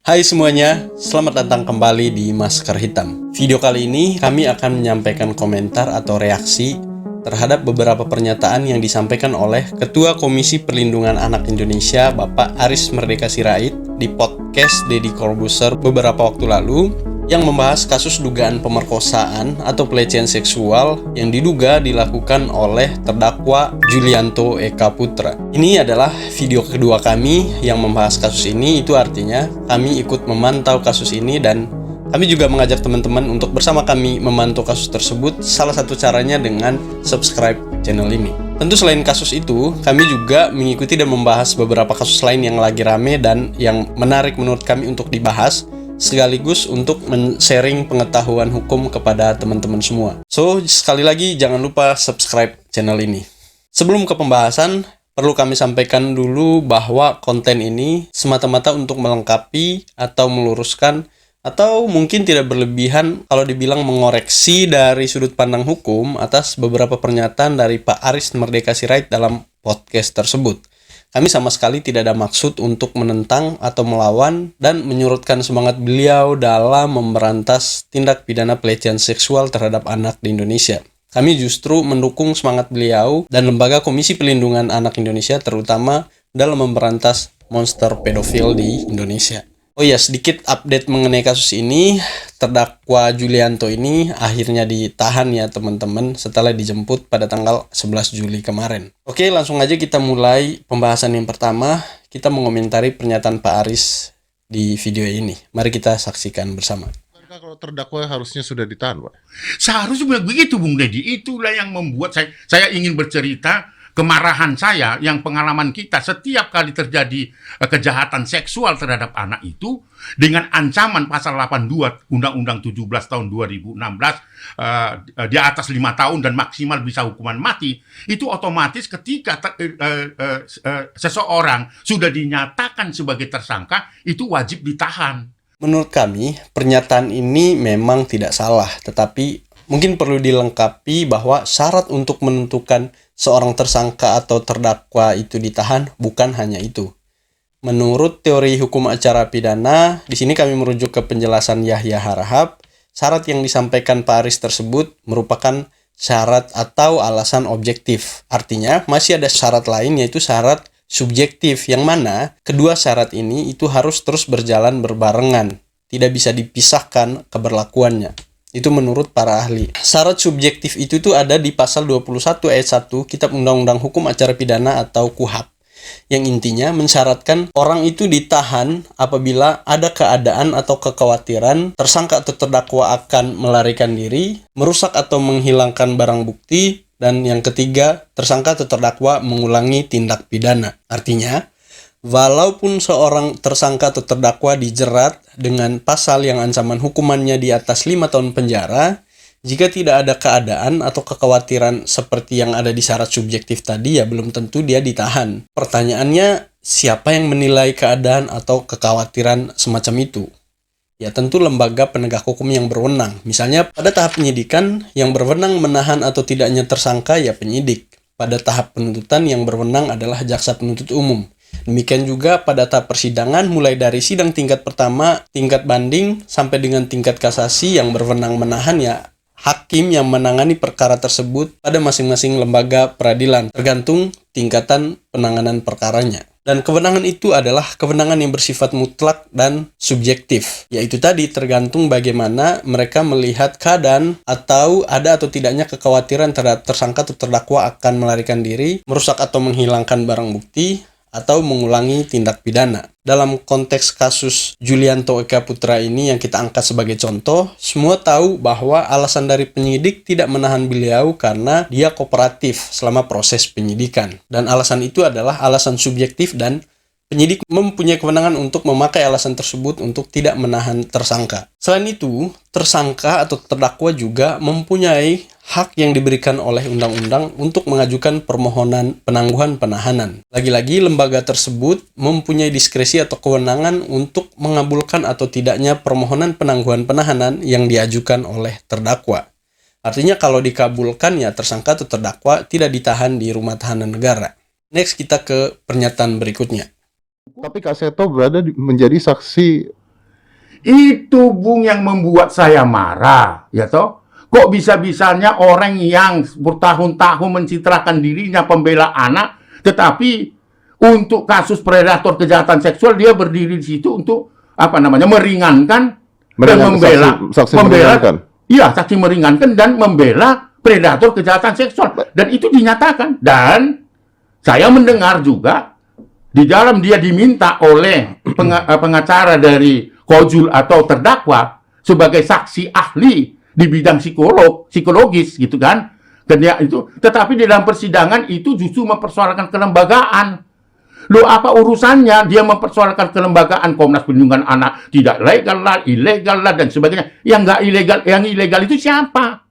Hai semuanya, selamat datang kembali di Masker Hitam. Video kali ini kami akan menyampaikan komentar atau reaksi terhadap beberapa pernyataan yang disampaikan oleh Ketua Komisi Perlindungan Anak Indonesia, Bapak Aris Merdeka Sirait, di podcast Deddy Corbuzier beberapa waktu lalu, yang membahas kasus dugaan pemerkosaan atau pelecehan seksual yang diduga dilakukan oleh terdakwa Julianto Eka Putra. Ini adalah video kedua kami yang membahas kasus ini, itu artinya kami ikut memantau kasus ini dan kami juga mengajak teman-teman untuk bersama kami memantau kasus tersebut, salah satu caranya dengan subscribe channel ini. Tentu selain kasus itu, kami juga mengikuti dan membahas beberapa kasus lain yang lagi rame dan yang menarik menurut kami untuk dibahas, sekaligus untuk men-sharing pengetahuan hukum kepada teman-teman semua. So, sekali lagi jangan lupa subscribe channel ini. Sebelum ke pembahasan, perlu kami sampaikan dulu bahwa konten ini semata-mata untuk melengkapi atau meluruskan atau mungkin tidak berlebihan kalau dibilang mengoreksi dari sudut pandang hukum atas beberapa pernyataan dari Pak Aris Merdeka Sirait dalam podcast tersebut. Kami sama sekali tidak ada maksud untuk menentang atau melawan dan menyurutkan semangat beliau dalam memberantas tindak pidana pelecehan seksual terhadap anak di Indonesia. Kami justru mendukung semangat beliau dan Lembaga Komisi Perlindungan Anak Indonesia terutama dalam memberantas monster pedofil di Indonesia. Oh ya, sedikit update mengenai kasus ini. Terdakwa Julianto ini akhirnya ditahan ya teman-teman setelah dijemput pada tanggal 11 Juli kemarin. Oke, langsung aja kita mulai pembahasan yang pertama. Kita mengomentari pernyataan Pak Aris di video ini. Mari kita saksikan bersama. Kalau terdakwa harusnya sudah ditahan, Pak. Seharusnya begitu, Bung Deddy. Itulah yang membuat saya ingin bercerita kemarahan saya yang pengalaman kita setiap kali terjadi kejahatan seksual terhadap anak itu dengan ancaman pasal 82 Undang-Undang 17 tahun 2016 di atas 5 tahun dan maksimal bisa hukuman mati, itu otomatis ketika seseorang sudah dinyatakan sebagai tersangka itu wajib ditahan. Menurut kami, pernyataan ini memang tidak salah, tetapi mungkin perlu dilengkapi bahwa syarat untuk menentukan seorang tersangka atau terdakwa itu ditahan bukan hanya itu. Menurut teori hukum acara pidana, di sini kami merujuk ke penjelasan Yahya Harahap, syarat yang disampaikan Pak Aris tersebut merupakan syarat atau alasan objektif. Artinya, masih ada syarat lain yaitu syarat subjektif yang mana kedua syarat ini itu harus terus berjalan berbarengan, tidak bisa dipisahkan keberlakuannya. Itu menurut para ahli. Syarat subjektif itu tuh ada di pasal 21 ayat 1 Kitab Undang-Undang Hukum Acara Pidana atau KUHAP, yang intinya mensyaratkan orang itu ditahan apabila ada keadaan atau kekhawatiran tersangka atau terdakwa akan melarikan diri, merusak atau menghilangkan barang bukti, dan yang ketiga, tersangka atau terdakwa mengulangi tindak pidana. Artinya, walaupun seorang tersangka atau terdakwa dijerat dengan pasal yang ancaman hukumannya di atas 5 tahun penjara, jika tidak ada keadaan atau kekhawatiran seperti yang ada di syarat subjektif tadi, ya belum tentu dia ditahan. Pertanyaannya, siapa yang menilai keadaan atau kekhawatiran semacam itu? Ya tentu lembaga penegak hukum yang berwenang. Misalnya pada tahap penyidikan, yang berwenang menahan atau tidaknya tersangka ya penyidik. Pada tahap penuntutan yang berwenang adalah jaksa penuntut umum. Demikian juga pada tahap persidangan mulai dari sidang tingkat pertama, tingkat banding, sampai dengan tingkat kasasi yang berwenang menahan ya hakim yang menangani perkara tersebut pada masing-masing lembaga peradilan, tergantung tingkatan penanganan perkaranya. Dan kewenangan itu adalah kewenangan yang bersifat mutlak dan subjektif, yaitu tadi tergantung bagaimana mereka melihat keadaan atau ada atau tidaknya kekhawatiran terhadap tersangka atau terdakwa akan melarikan diri, merusak atau menghilangkan barang bukti, atau mengulangi tindak pidana. Dalam konteks kasus Julianto Eka Putra ini yang kita angkat sebagai contoh, semua tahu bahwa alasan dari penyidik tidak menahan beliau karena dia kooperatif selama proses penyidikan. Dan alasan itu adalah alasan subjektif dan penyidik mempunyai kewenangan untuk memakai alasan tersebut untuk tidak menahan tersangka. Selain itu, tersangka atau terdakwa juga mempunyai hak yang diberikan oleh undang-undang untuk mengajukan permohonan penangguhan penahanan. Lagi-lagi, lembaga tersebut mempunyai diskresi atau kewenangan untuk mengabulkan atau tidaknya permohonan penangguhan penahanan yang diajukan oleh terdakwa. Artinya kalau dikabulkan ya tersangka atau terdakwa tidak ditahan di rumah tahanan negara. Next kita ke pernyataan berikutnya. Tapi Kak Seto menjadi saksi Itu Bung yang membuat saya marah, ya toh. Kok bisa-bisanya orang yang bertahun-tahun mencitrakan dirinya pembela anak, tetapi untuk kasus predator kejahatan seksual dia berdiri di situ untuk meringankan dan membela saksi meringankan. Iya, saksi meringankan dan membela predator kejahatan seksual, dan itu dinyatakan. Dan saya mendengar juga di dalam dia diminta oleh pengacara dari Kojul atau terdakwa sebagai saksi ahli di bidang psikologis gitu kan. Tetapi di dalam persidangan itu justru mempersoalkan kelembagaan. Loh, apa urusannya dia mempersoalkan kelembagaan Komnas Perlindungan Anak tidak legal lah, ilegal lah dan sebagainya. Yang ilegal itu siapa?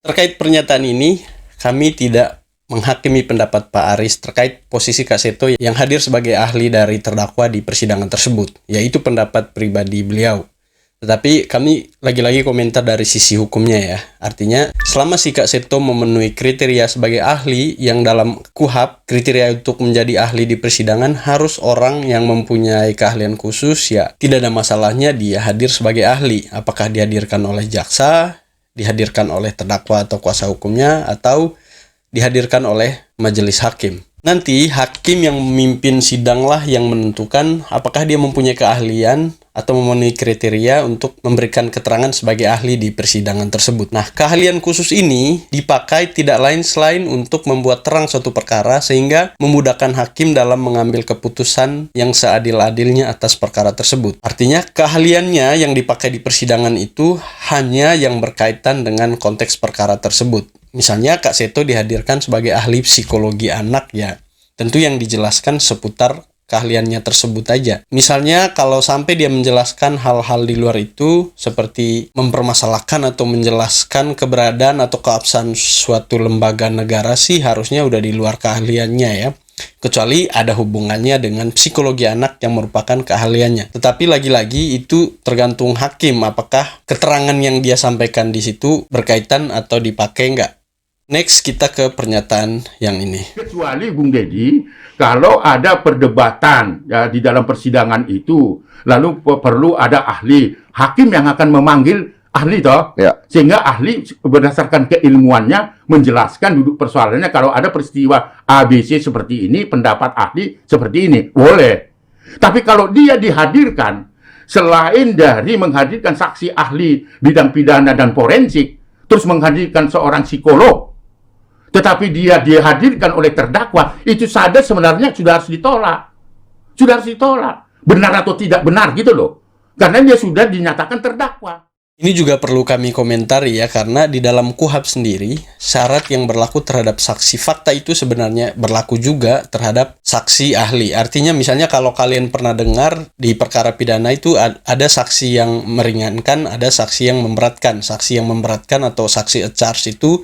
Terkait pernyataan ini, kami tidak menghakimi pendapat Pak Aris terkait posisi Kak Seto yang hadir sebagai ahli dari terdakwa di persidangan tersebut, yaitu pendapat pribadi beliau. Tetapi kami lagi-lagi komentar dari sisi hukumnya ya. Artinya, selama si Kak Seto memenuhi kriteria sebagai ahli yang dalam KUHP, kriteria untuk menjadi ahli di persidangan harus orang yang mempunyai keahlian khusus, ya tidak ada masalahnya dia hadir sebagai ahli. Apakah dihadirkan oleh jaksa, dihadirkan oleh terdakwa atau kuasa hukumnya, atau dihadirkan oleh majelis hakim. Nanti hakim yang memimpin sidanglah yang menentukan apakah dia mempunyai keahlian atau memenuhi kriteria untuk memberikan keterangan sebagai ahli di persidangan tersebut. Nah, keahlian khusus ini dipakai tidak lain selain untuk membuat terang suatu perkara sehingga memudahkan hakim dalam mengambil keputusan yang seadil-adilnya atas perkara tersebut. Artinya, keahliannya yang dipakai di persidangan itu hanya yang berkaitan dengan konteks perkara tersebut. Misalnya Kak Seto dihadirkan sebagai ahli psikologi anak, ya tentu yang dijelaskan seputar keahliannya tersebut aja. Misalnya kalau sampai dia menjelaskan hal-hal di luar itu seperti mempermasalahkan atau menjelaskan keberadaan atau keabsahan suatu lembaga negara sih harusnya udah di luar keahliannya ya. Kecuali ada hubungannya dengan psikologi anak yang merupakan keahliannya. Tetapi lagi-lagi itu tergantung hakim apakah keterangan yang dia sampaikan di situ berkaitan atau dipakai nggak. Next, kita ke pernyataan yang ini. Kecuali Bung Deddy, kalau ada perdebatan ya, di dalam persidangan itu, lalu perlu ada ahli, hakim yang akan memanggil ahli toh, Ya. sehingga ahli berdasarkan keilmuannya menjelaskan duduk persoalannya. Kalau ada peristiwa ABC seperti ini, pendapat ahli seperti ini, boleh. Tapi kalau dia dihadirkan, selain dari menghadirkan saksi ahli bidang pidana dan forensik, terus menghadirkan seorang psikolog, tetapi dia dihadirkan oleh terdakwa, itu saja sebenarnya sudah harus ditolak. Sudah harus ditolak. Benar atau tidak benar gitu loh. Karena dia sudah dinyatakan terdakwa. Ini juga perlu kami komentari ya, karena di dalam KUHP sendiri, syarat yang berlaku terhadap saksi fakta itu sebenarnya berlaku juga terhadap saksi ahli. Artinya misalnya kalau kalian pernah dengar di perkara pidana itu ada saksi yang meringankan, ada saksi yang memberatkan. Saksi yang memberatkan atau saksi a charge itu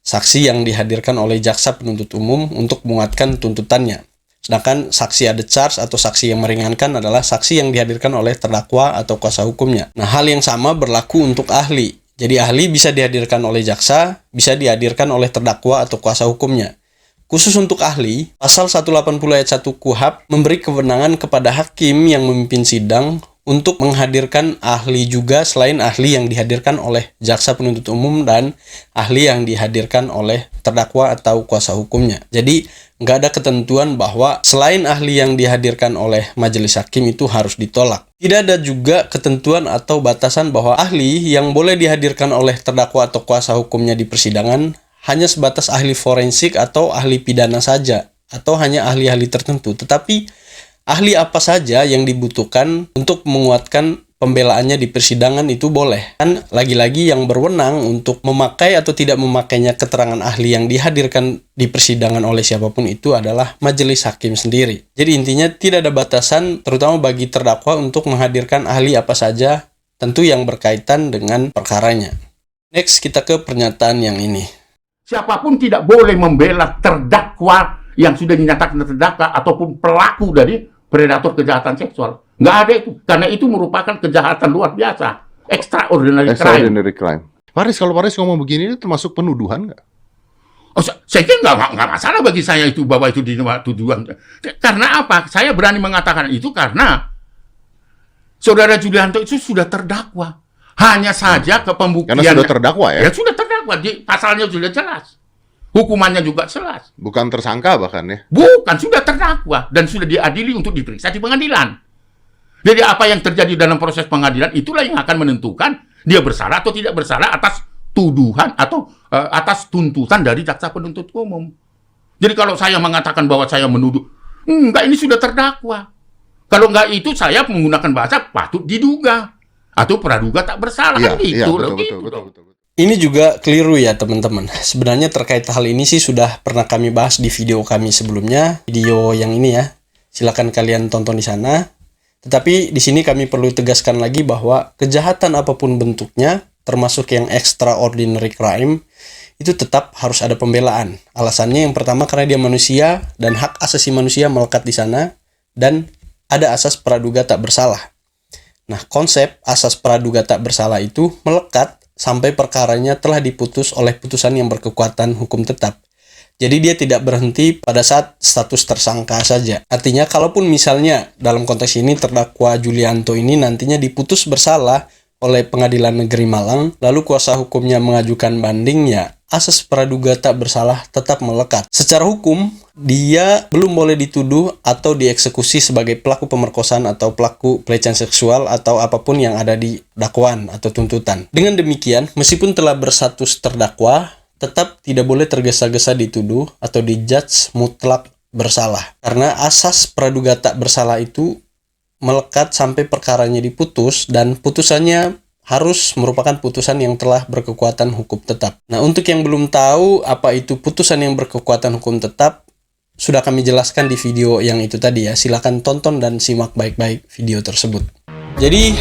saksi yang dihadirkan oleh jaksa penuntut umum untuk menguatkan tuntutannya. Sedangkan saksi ada charge atau saksi yang meringankan adalah saksi yang dihadirkan oleh terdakwa atau kuasa hukumnya. Nah, hal yang sama berlaku untuk ahli. Jadi ahli bisa dihadirkan oleh jaksa, bisa dihadirkan oleh terdakwa atau kuasa hukumnya. Khusus untuk ahli, pasal 180 ayat 1 KUHP memberi kewenangan kepada hakim yang memimpin sidang untuk menghadirkan ahli juga selain ahli yang dihadirkan oleh jaksa penuntut umum dan ahli yang dihadirkan oleh terdakwa atau kuasa hukumnya. Jadi, nggak ada ketentuan bahwa selain ahli yang dihadirkan oleh majelis hakim itu harus ditolak. Tidak ada juga ketentuan atau batasan bahwa ahli yang boleh dihadirkan oleh terdakwa atau kuasa hukumnya di persidangan hanya sebatas ahli forensik atau ahli pidana saja, atau hanya ahli-ahli tertentu. Tetapi ahli apa saja yang dibutuhkan untuk menguatkan pembelaannya di persidangan itu boleh. Kan lagi-lagi yang berwenang untuk memakai atau tidak memakainya keterangan ahli yang dihadirkan di persidangan oleh siapapun itu adalah majelis hakim sendiri. Jadi intinya tidak ada batasan terutama bagi terdakwa untuk menghadirkan ahli apa saja, tentu yang berkaitan dengan perkaranya. Next, kita ke pernyataan yang ini. Siapapun tidak boleh membela terdakwa yang sudah dinyatakan terdakwa ataupun pelaku dari predator kejahatan seksual. Nggak ada itu. Karena itu merupakan kejahatan luar biasa. Extraordinary crime. Paris, kalau Paris ngomong begini, itu termasuk penuduhan nggak? Oh, saya kira nggak masalah bagi saya itu bahwa itu tuduhan. Karena apa? Saya berani mengatakan itu karena Saudara Julianto itu sudah terdakwa. Hanya saja ke pembuktian. Karena sudah terdakwa ya? Ya sudah terdakwa. Pasalnya sudah jelas. Hukumannya juga jelas. Bukan tersangka bahkan ya? Bukan, sudah terdakwa. Dan sudah diadili untuk diperiksa di pengadilan. Jadi apa yang terjadi dalam proses pengadilan, itulah yang akan menentukan dia bersalah atau tidak bersalah atas tuduhan atau atas tuntutan dari jaksa penuntut umum. Jadi kalau saya mengatakan bahwa saya menuduh, enggak, ini sudah terdakwa. Kalau enggak itu saya menggunakan bahasa patut diduga atau praduga tak bersalah, Iya, gitu iya, loh. betul. Ini juga keliru ya teman-teman. Sebenarnya terkait hal ini sih sudah pernah kami bahas di video kami sebelumnya, video yang ini ya. Silakan kalian tonton di sana. Tetapi di sini kami perlu tegaskan lagi bahwa kejahatan apapun bentuknya, termasuk yang extraordinary crime, itu tetap harus ada pembelaan. Alasannya yang pertama karena dia manusia dan hak asasi manusia melekat di sana, dan ada asas praduga tak bersalah. Nah, konsep asas praduga tak bersalah itu melekat sampai perkaranya telah diputus oleh putusan yang berkekuatan hukum tetap. Jadi dia tidak berhenti pada saat status tersangka saja. Artinya kalaupun misalnya dalam konteks ini terdakwa Julianto ini nantinya diputus bersalah oleh Pengadilan Negeri Malang, lalu kuasa hukumnya mengajukan bandingnya, asas praduga tak bersalah tetap melekat. Secara hukum, dia belum boleh dituduh atau dieksekusi sebagai pelaku pemerkosaan atau pelaku pelecehan seksual atau apapun yang ada di dakwaan atau tuntutan. Dengan demikian, meskipun telah berstatus terdakwa, tetap tidak boleh tergesa-gesa dituduh atau dijudge mutlak bersalah. Karena asas praduga tak bersalah itu melekat sampai perkaranya diputus dan putusannya harus merupakan putusan yang telah berkekuatan hukum tetap. Nah, untuk yang belum tahu apa itu putusan yang berkekuatan hukum tetap, sudah kami jelaskan di video yang itu tadi ya. Silakan tonton dan simak baik-baik video tersebut. Jadi,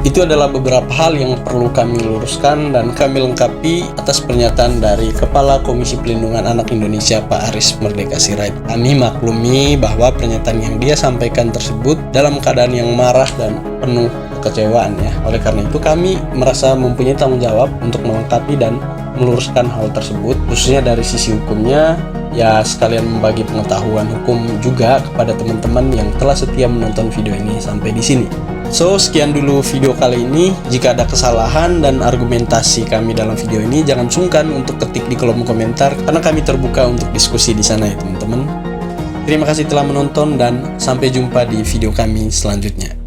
itu adalah beberapa hal yang perlu kami luruskan dan kami lengkapi atas pernyataan dari Kepala Komisi Pelindungan Anak Indonesia Pak Aris Merdeka Sirait. Kami maklumi bahwa pernyataan yang dia sampaikan tersebut dalam keadaan yang marah dan penuh kekecewaan ya. Oleh karena itu kami merasa mempunyai tanggung jawab untuk melengkapi dan meluruskan hal tersebut, khususnya dari sisi hukumnya, ya sekalian membagi pengetahuan hukum juga kepada teman-teman yang telah setia menonton video ini sampai di sini. So, sekian dulu video kali ini. Jika ada kesalahan dan argumentasi kami dalam video ini, jangan sungkan untuk ketik di kolom komentar karena kami terbuka untuk diskusi di sana ya teman-teman. Terima kasih telah menonton dan sampai jumpa di video kami selanjutnya.